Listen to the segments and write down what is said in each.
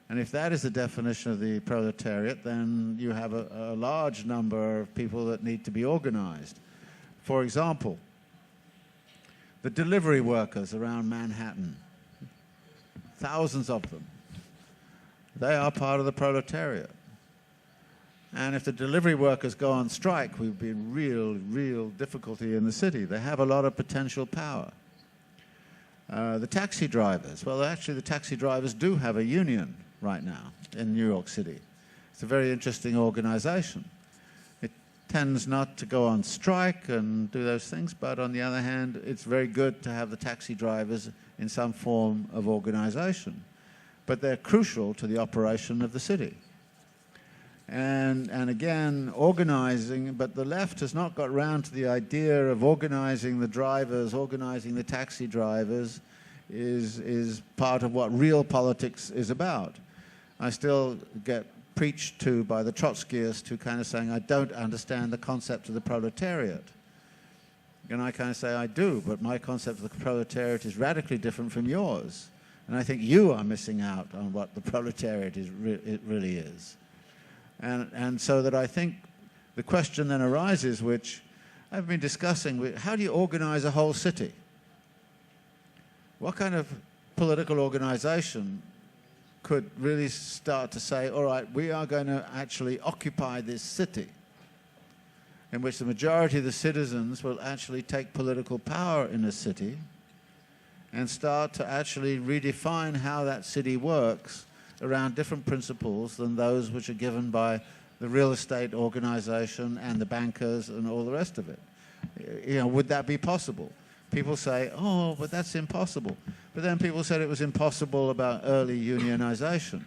And if that is the definition of the proletariat, then you have a large number of people that need to be organized. For example, the delivery workers around Manhattan, thousands of them, they are part of the proletariat. And if the delivery workers go on strike, we'll be in real difficulty in the city. They have a lot of potential power. The taxi drivers, well, actually the taxi drivers do have a union right now in New York City. It's a very interesting organization. It tends not to go on strike and do those things, but on the other hand, it's very good to have the taxi drivers in some form of organization. But they're crucial to the operation of the city. And again, organizing, but the left has not got round to the idea of organizing the drivers, organizing the taxi drivers is part of what real politics is about. I still get preached to by the Trotskyists who kind of saying, I don't understand the concept of the proletariat. And I kind of say, I do, but my concept of the proletariat is radically different from yours. And I think you are missing out on what the proletariat it really is. And so that I think the question then arises, which I've been discussing, how do you organize a whole city? What kind of political organization could really start to say, all right, we are going to actually occupy this city, in which the majority of the citizens will actually take political power in a city and start to actually redefine how that city works around different principles than those which are given by the real estate organization and the bankers and all the rest of it. You know, would that be possible? People say, oh, but that's impossible. But then people said it was impossible about early unionization.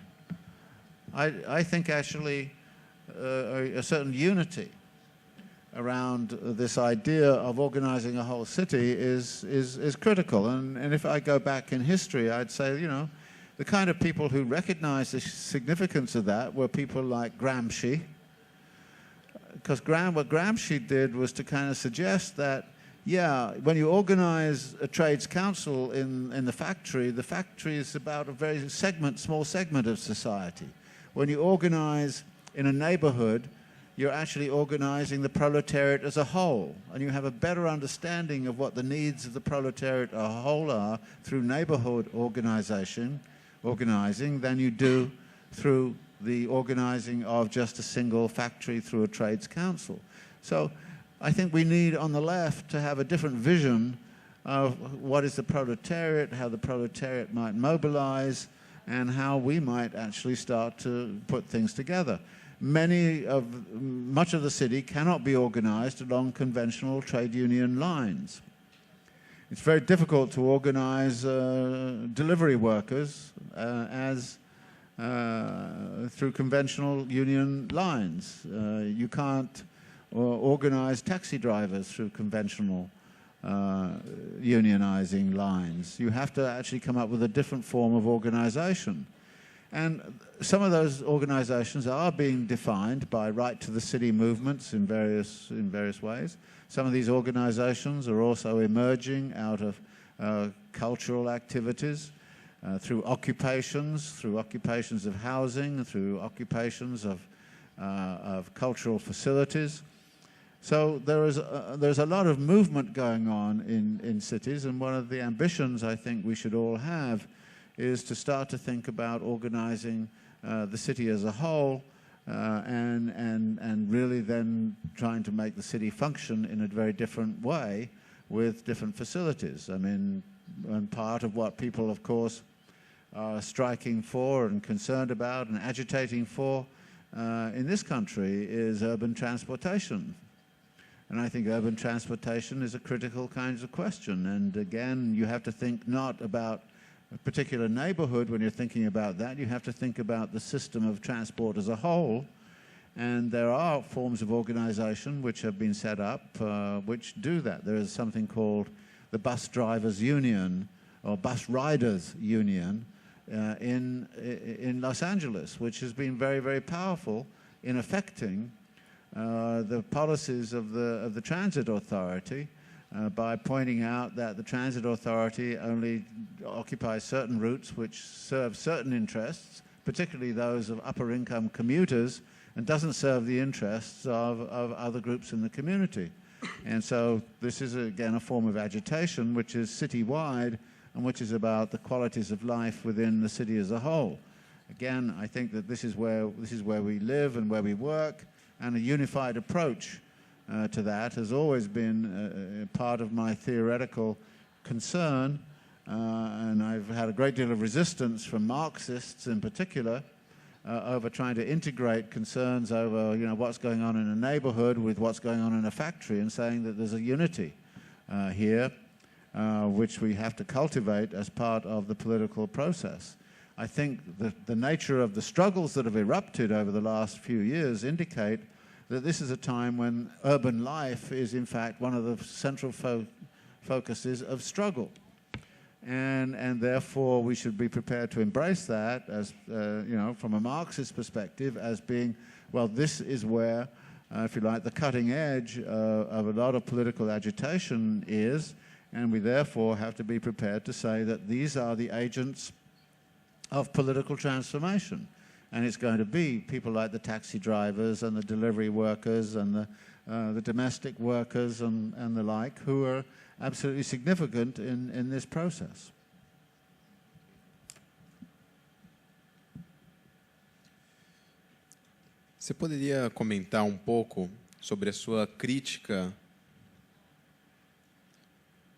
I think actually a certain unity around this idea of organizing a whole city is critical. And if I go back in history, I'd say, you know, the kind of people who recognized the significance of that were people like Gramsci, because what Gramsci did was to kind of suggest that, yeah, when you organize a trades council in the factory is about a very small segment of society. When you organize in a neighborhood, you're actually organizing the proletariat as a whole, and you have a better understanding of what the needs of the proletariat as a whole are through neighborhood organizing than you do through the organizing of just a single factory through a trades council. So I think we need on the left to have a different vision of what is the proletariat, how the proletariat might mobilize, and how we might actually start to put things together. Much of the city cannot be organized along conventional trade union lines. It's very difficult to organize delivery workers through conventional union lines. You can't organize taxi drivers through conventional unionizing lines. You have to actually come up with a different form of organization. And some of those organizations are being defined by right to the city movements in various ways. Some of these organizations are also emerging out of cultural activities, through occupations of housing, through occupations of cultural facilities. So there's a lot of movement going on in cities, and one of the ambitions I think we should all have is to start to think about organizing the city as a whole, and really then trying to make the city function in a very different way with different facilities. I mean, and part of what people, of course, are striking for and concerned about and agitating for in this country is urban transportation. And I think urban transportation is a critical kind of question. And again, you have to think not about a particular neighborhood when you're thinking about that. You have to think about the system of transport as a whole. And there are forms of organization which have been set up which do that. There is something called the Bus Drivers Union or Bus Riders Union in Los Angeles, which has been very, very powerful in affecting the policies of the transit authority by pointing out that the transit authority only occupies certain routes which serve certain interests, particularly those of upper-income commuters, and doesn't serve the interests of other groups in the community. And so this is, again, a form of agitation which is city-wide and which is about the qualities of life within the city as a whole. Again, I think that this is where we live and where we work, and a unified approach to that has always been part of my theoretical concern, and I've had a great deal of resistance from Marxists in particular over trying to integrate concerns over, you know, what's going on in a neighborhood with what's going on in a factory, and saying that there's a unity here which we have to cultivate as part of the political process. I think that the nature of the struggles that have erupted over the last few years indicate that this is a time when urban life is in fact one of the central focuses of struggle. And therefore we should be prepared to embrace that as, you know, from a Marxist perspective as being, well, this is where, if you like, the cutting edge of a lot of political agitation is, and we therefore have to be prepared to say that these are the agents of political transformation. And it's going to be people like the taxi drivers and the delivery workers and the domestic workers and the like who are absolutely significant in this process. Você poderia comentar um pouco sobre a sua crítica?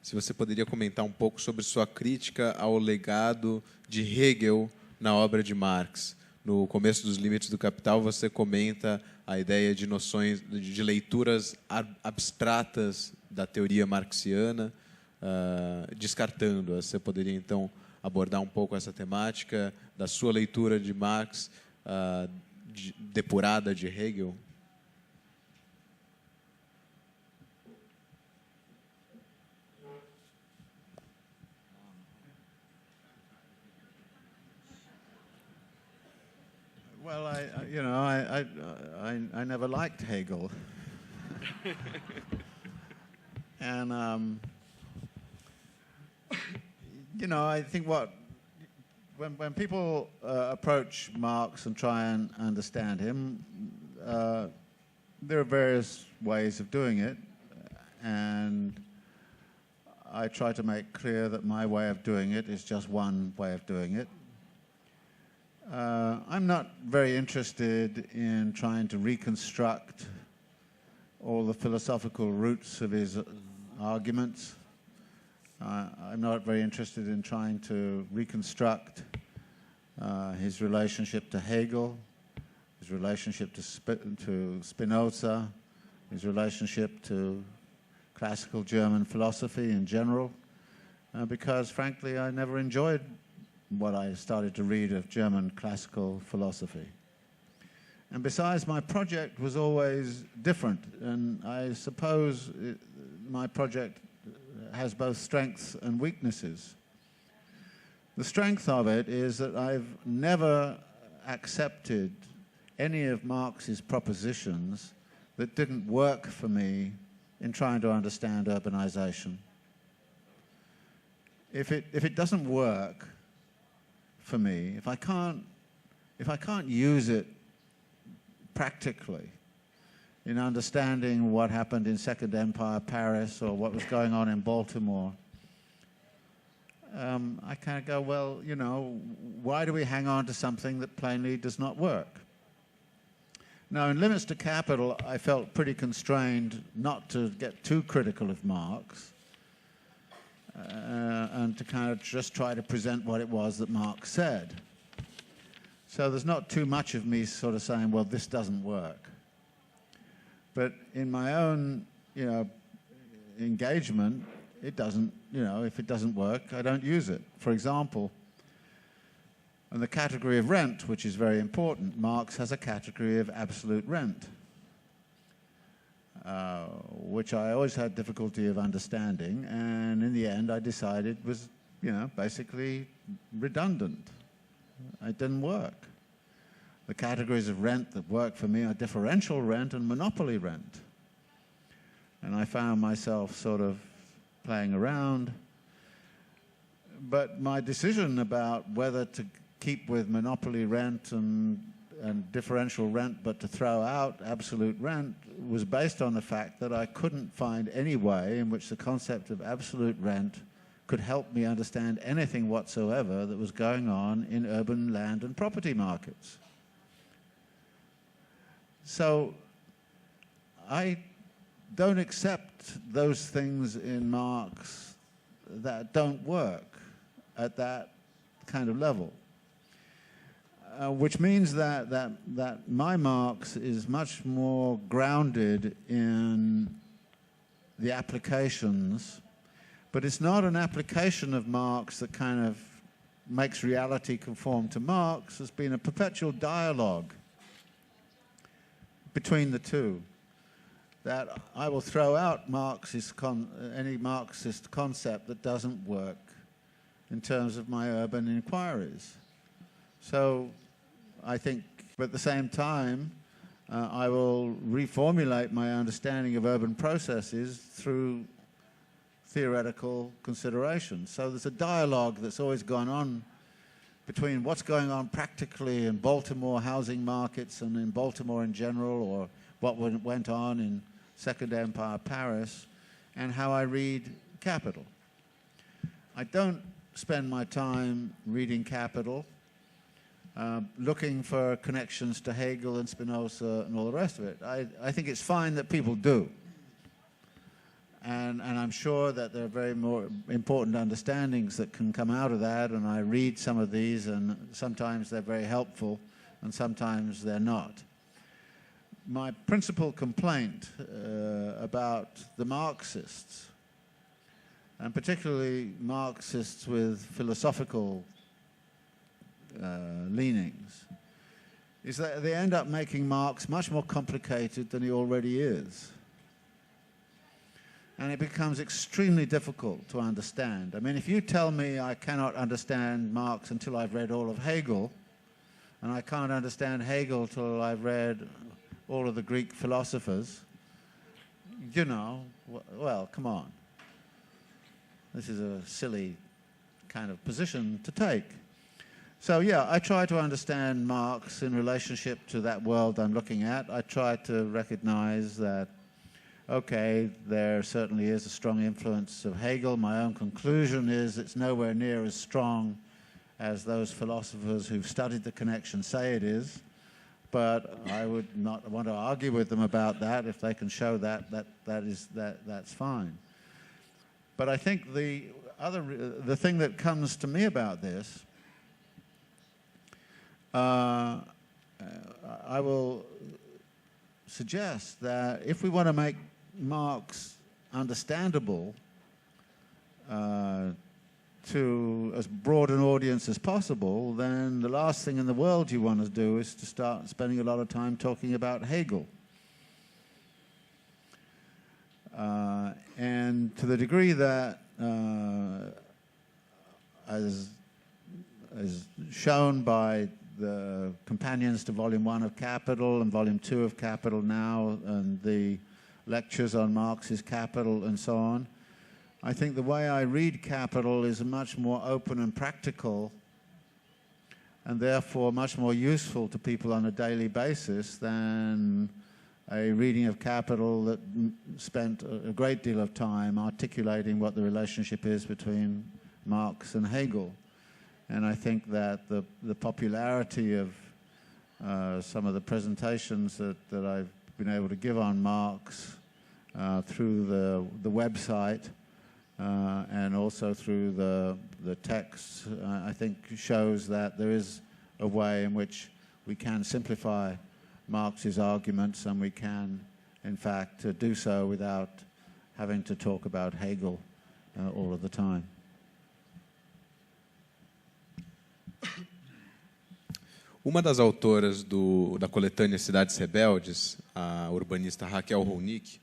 Se você poderia comentar um pouco sobre sua crítica ao legado de Hegel na obra de Marx. No começo dos Limites do Capital, você comenta a ideia de noções, de leituras abstratas da teoria marxiana, descartando-as. Você poderia, então, abordar um pouco essa temática da sua leitura de Marx, depurada de Hegel? Well, I never liked Hegel. And, you know, I think when people approach Marx and try and understand him, there are various ways of doing it, and I try to make clear that my way of doing it is just one way of doing it. I'm not very interested in trying to reconstruct all the philosophical roots of his arguments. I'm not very interested in trying to reconstruct his relationship to Hegel, his relationship to Spinoza, his relationship to classical German philosophy in general, because frankly I never enjoyed what I started to read of German classical philosophy. And besides, my project was always different, and I suppose my project has both strengths and weaknesses. The strength of it is that I've never accepted any of Marx's propositions that didn't work for me in trying to understand urbanization. If it doesn't work for me, if I can't use it practically in understanding what happened in Second Empire Paris or what was going on in Baltimore, I kind of go, well, you know, why do we hang on to something that plainly does not work? Now, in Limits to Capital, I felt pretty constrained not to get too critical of Marx, and to kind of just try to present what it was that Marx said. So there's not too much of me sort of saying, well, this doesn't work. But in my own, you know, engagement, it doesn't, you know, if it doesn't work, I don't use it. For example, in the category of rent, which is very important, Marx has a category of absolute rent, which I always had difficulty of understanding, and in the end I decided was, you know, basically redundant. It didn't work. The categories of rent that work for me are differential rent and monopoly rent. And I found myself sort of playing around. But my decision about whether to keep with monopoly rent and differential rent, but to throw out absolute rent, was based on the fact that I couldn't find any way in which the concept of absolute rent could help me understand anything whatsoever that was going on in urban land and property markets. So I don't accept those things in Marx that don't work at that kind of level. Which means that my Marx is much more grounded in the applications, but it's not an application of Marx that kind of makes reality conform to Marx. There's been a perpetual dialogue between the two, that I will throw out any Marxist concept that doesn't work in terms of my urban inquiries. So I think, but at the same time, I will reformulate my understanding of urban processes through theoretical considerations. So there's a dialogue that's always gone on between what's going on practically in Baltimore housing markets and in Baltimore in general, or what went on in Second Empire Paris, and how I read Capital. I don't spend my time reading Capital looking for connections to Hegel and Spinoza and all the rest of it. I think it's fine that people do. And I'm sure that there are very more important understandings that can come out of that, and I read some of these, and sometimes they're very helpful, and sometimes they're not. My principal complaint about the Marxists, and particularly Marxists with philosophical leanings, is that they end up making Marx much more complicated than he already is. And it becomes extremely difficult to understand. I mean, if you tell me I cannot understand Marx until I've read all of Hegel, and I can't understand Hegel till I've read all of the Greek philosophers, you know, well, come on. This is a silly kind of position to take. So yeah, I try to understand Marx in relationship to that world I'm looking at. I try to recognize that, okay, there certainly is a strong influence of Hegel. My own conclusion is it's nowhere near as strong as those philosophers who've studied the connection say it is. But I would not want to argue with them about that. If they can show that's fine. But I think the thing that comes to me about this, I will suggest that if we want to make Marx understandable to as broad an audience as possible, then the last thing in the world you want to do is to start spending a lot of time talking about Hegel. And to the degree that, as shown by the companions to Volume 1 of Capital and Volume 2 of Capital now, and the lectures on Marx's Capital and so on, I think the way I read Capital is much more open and practical, and therefore much more useful to people on a daily basis than a reading of Capital that spent a great deal of time articulating what the relationship is between Marx and Hegel. And I think that the popularity of some of the presentations that I've been able to give on Marx through the website and also through the texts, I think shows that there is a way in which we can simplify Marx's arguments, and we can, in fact, do so without having to talk about Hegel all of the time. Uma das autoras da coletânea Cidades Rebeldes, a urbanista Raquel Ronick,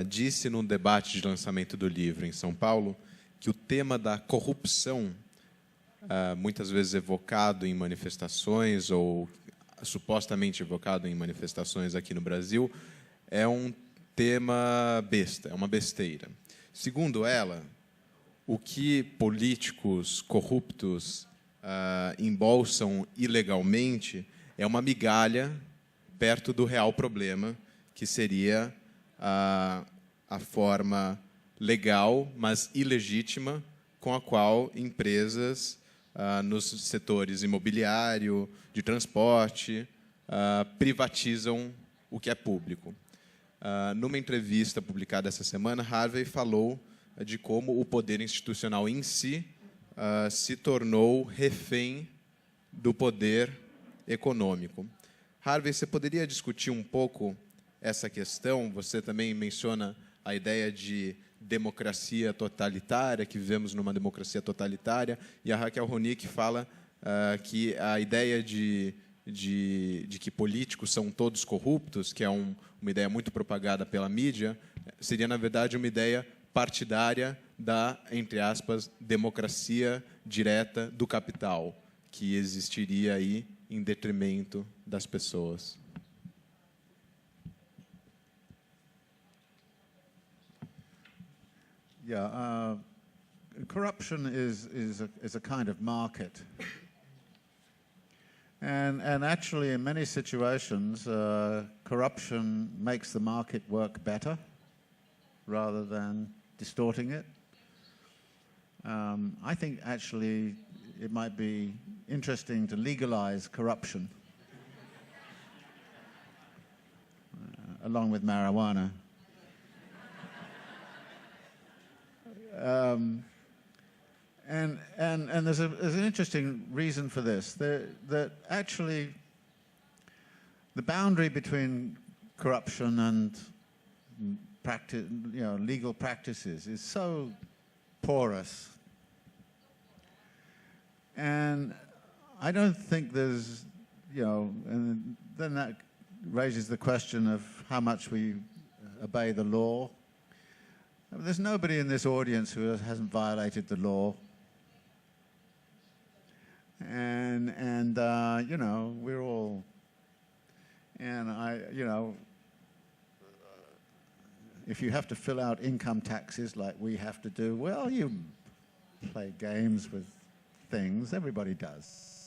disse num debate de lançamento do livro em São Paulo que o tema da corrupção, muitas vezes evocado em manifestações ou supostamente evocado em manifestações aqui no Brasil, é um tema besta, é uma besteira. Segundo ela, o que políticos corruptos embolsam ilegalmente é uma migalha perto do real problema, que seria a forma legal, mas ilegítima, com a qual empresas nos setores imobiliário, de transporte, privatizam o que é público. Numa entrevista publicada essa semana, Harvey falou de como o poder institucional em si se tornou refém do poder econômico. Harvey, você poderia discutir um pouco essa questão? Você também menciona a ideia de democracia totalitária, que vivemos numa democracia totalitária, e a Raquel Ronick fala que a ideia de que políticos são todos corruptos, que é uma ideia muito propagada pela mídia, seria, na verdade, uma ideia partidária da, entre aspas, democracia direta do capital, que existiria aí em detrimento das pessoas. Yeah, corruption is a kind of market. And actually, in many situations, corruption makes the market work better rather than distorting it. I think actually it might be interesting to legalize corruption along with marijuana. And there's an interesting reason for this, that actually the boundary between corruption and legal practices is so porous. And I don't think there's, and then that raises the question of how much we obey the law. I mean, there's nobody in this audience who hasn't violated the law. And we're all, and if you have to fill out income taxes like we have to do, well, you play games with things. Everybody does.